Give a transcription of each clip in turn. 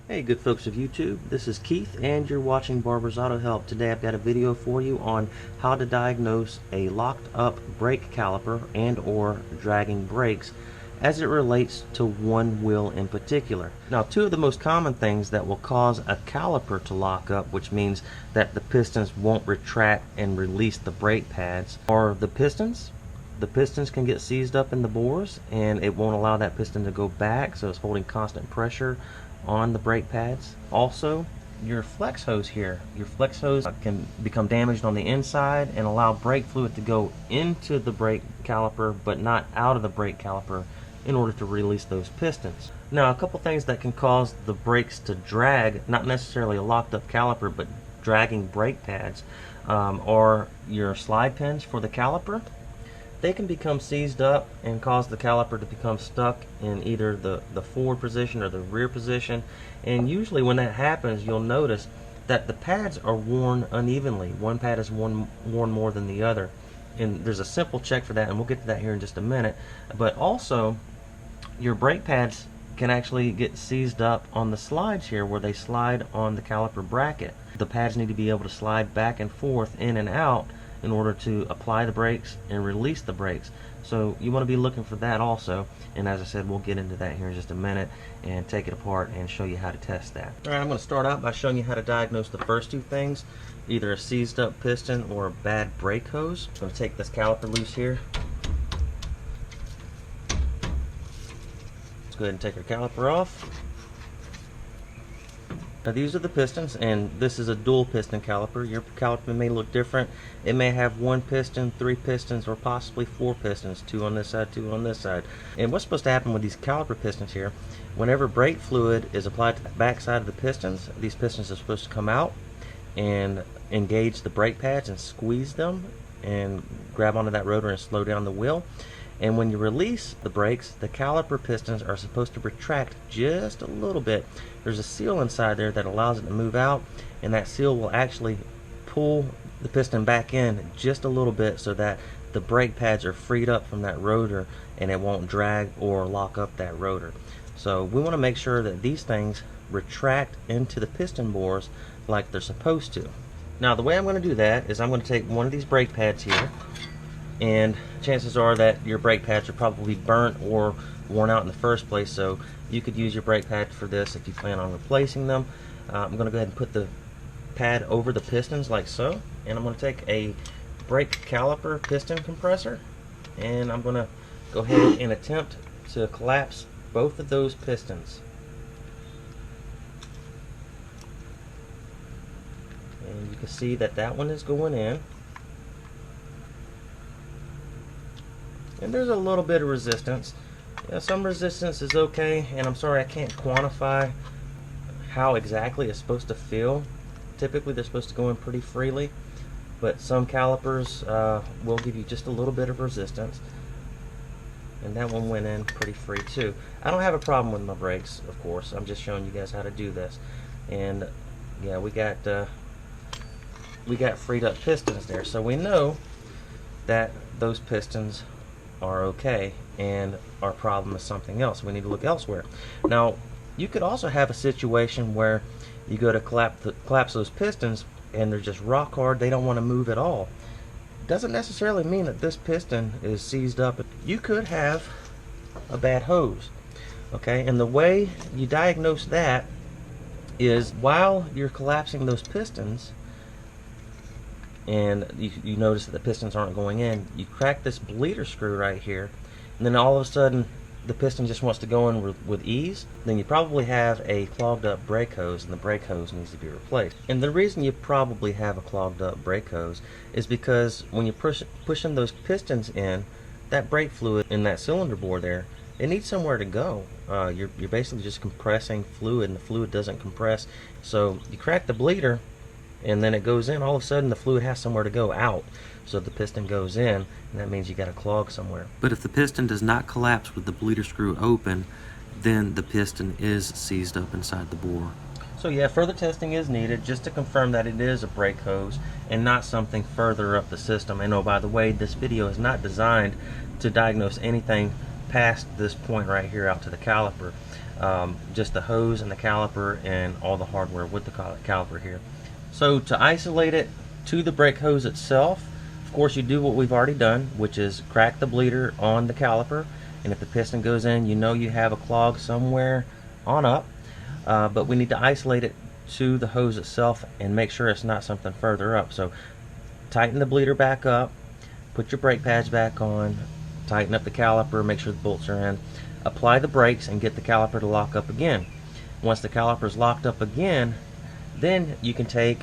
Hey good folks of YouTube, this is Keith and you're watching Barber's Auto Help. Today I've got a video for you on how to diagnose a locked up brake caliper and or dragging brakes as it relates to one wheel in particular. Now, two of the most common things that will cause a caliper to lock up, which means that the pistons won't retract and release the brake pads, are the pistons. The pistons can get seized up in the bores and it won't allow that piston to go back, so it's holding constant pressure on the brake pads. Also, your flex hose here. Your flex hose can become damaged on the inside and allow brake fluid to go into the brake caliper but not out of the brake caliper in order to release those pistons. Now, a couple things that can cause the brakes to drag, not necessarily a locked up caliper, but dragging brake pads, are your slide pins for the caliper. They can become seized up and cause the caliper to become stuck in either the forward position or the rear position. And usually when that happens, you'll notice that the pads are worn unevenly. One pad is worn more than the other. And there's a simple check for that, and we'll get to that here in just a minute. But also, your brake pads can actually get seized up on the slides here where they slide on the caliper bracket. The pads need to be able to slide back and forth, in and out, in order to apply the brakes and release the brakes. So you want to be looking for that also, and as I said, we'll get into that here in just a minute and take it apart and show you how to test that. Alright, I'm going to start out by showing you how to diagnose the first two things, either a seized up piston or a bad brake hose. I'm going to take this caliper loose here. Let's go ahead and take our caliper off. Now, these are the pistons, and this is a dual piston caliper. Your caliper may look different. It may have one piston, three pistons, or possibly four pistons, two on this side, two on this side. And what's supposed to happen with these caliper pistons here, whenever brake fluid is applied to the back side of the pistons, these pistons are supposed to come out and engage the brake pads and squeeze them and grab onto that rotor and slow down the wheel. And when you release the brakes, the caliper pistons are supposed to retract just a little bit. There's a seal inside there that allows it to move out, and that seal will actually pull the piston back in just a little bit so that the brake pads are freed up from that rotor and it won't drag or lock up that rotor. So we want to make sure that these things retract into the piston bores like they're supposed to. Now, the way I'm going to do that is I'm going to take one of these brake pads here, and chances are that your brake pads are probably burnt or worn out in the first place, so you could use your brake pad for this if you plan on replacing them. I'm going to go ahead and put the pad over the pistons like so, and I'm going to take a brake caliper piston compressor, and I'm going to go ahead and attempt to collapse both of those pistons. And you can see that that one is going in. And there's a little bit of resistance. Some resistance is okay, and I'm sorry I can't quantify how exactly it's supposed to feel. Typically they're supposed to go in pretty freely, but some calipers will give you just a little bit of resistance, and that one went in pretty free too. I don't have a problem with my brakes, of course. I'm just showing you guys how to do this. And yeah, we got freed up pistons there, so we know that those pistons are okay and our problem is something else. We need to look elsewhere. Now, you could also have a situation where you go to collapse those pistons and they're just rock hard, they don't want to move at all. Doesn't necessarily mean that this piston is seized up. You could have a bad hose, okay? And the way you diagnose that is while you're collapsing those pistons and you notice that the pistons aren't going in, you crack this bleeder screw right here, and then all of a sudden the piston just wants to go in with ease. Then you probably have a clogged up brake hose, and the brake hose needs to be replaced. And the reason you probably have a clogged up brake hose is because when you're pushing those pistons in, that brake fluid in that cylinder bore there, it needs somewhere to go. You're basically just compressing fluid, and the fluid doesn't compress. So you crack the bleeder, and then it goes in. All of a sudden the fluid has somewhere to go out, so the piston goes in, and that means you got a clog somewhere. But if the piston does not collapse with the bleeder screw open, then the piston is seized up inside the bore. So yeah, further testing is needed just to confirm that it is a brake hose and not something further up the system. And oh, by the way, this video is not designed to diagnose anything past this point right here out to the caliper. just the hose and the caliper and all the hardware with the caliper here. So to isolate it to the brake hose itself, of course you do what we've already done, which is crack the bleeder on the caliper, and if the piston goes in, you know you have a clog somewhere on up, but we need to isolate it to the hose itself and make sure it's not something further up. So tighten the bleeder back up, put your brake pads back on, tighten up the caliper, make sure the bolts are in, apply the brakes and get the caliper to lock up again. Once the caliper is locked up again, then you can take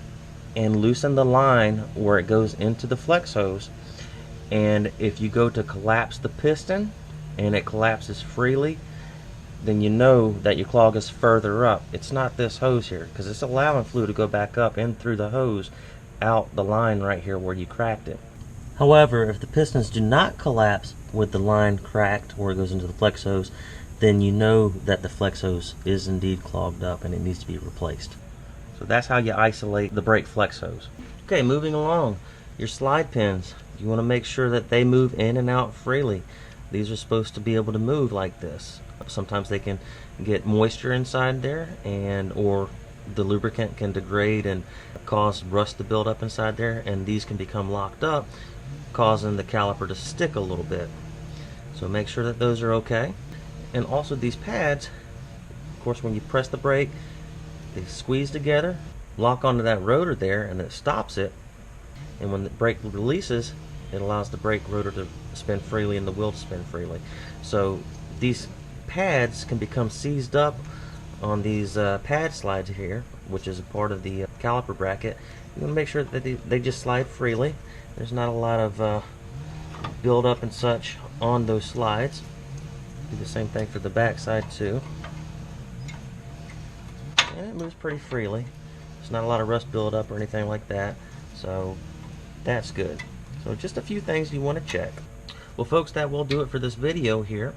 and loosen the line where it goes into the flex hose, and if you go to collapse the piston and it collapses freely, then you know that your clog is further up. It's not this hose here, because it's allowing fluid to go back up in through the hose out the line right here where you cracked it. However, if the pistons do not collapse with the line cracked where it goes into the flex hose, then you know that the flex hose is indeed clogged up and it needs to be replaced. So that's how you isolate the brake flex hose. Okay, moving along, your slide pins. You want to make sure that they move in and out freely. These are supposed to be able to move like this. Sometimes they can get moisture inside there, or the lubricant can degrade and cause rust to build up inside there, and these can become locked up, causing the caliper to stick a little bit. So make sure that those are okay. And also these pads, of course, when you press the brake, they squeeze together, lock onto that rotor there, and it stops it. And when the brake releases, it allows the brake rotor to spin freely and the wheel to spin freely. So these pads can become seized up on these pad slides here, which is a part of the caliper bracket. You want to make sure that they just slide freely. There's not a lot of build up and such on those slides. Do the same thing for the back side too. And it moves pretty freely. There's not a lot of rust buildup or anything like that, so that's good. So just a few things you want to check. Well folks, that will do it for this video here.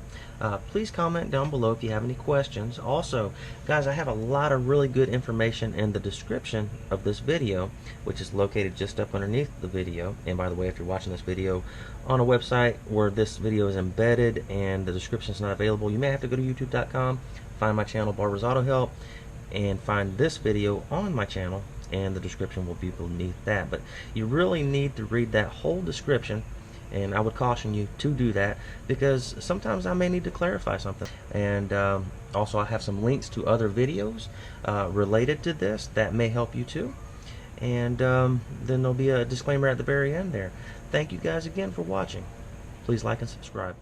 Please comment down below if you have any questions. Also, guys, I have a lot of really good information in the description of this video, which is located just up underneath the video. And by the way, if you're watching this video on a website where this video is embedded and the description is not available, you may have to go to youtube.com, find my channel Barber's Auto Help, and find this video on my channel, and the description will be beneath that. But you really need to read that whole description, and I would caution you to do that, because sometimes I may need to clarify something. And also I have some links to other videos related to this that may help you too. And then there'll be a disclaimer at the very end there. Thank you guys again for watching. Please like and subscribe.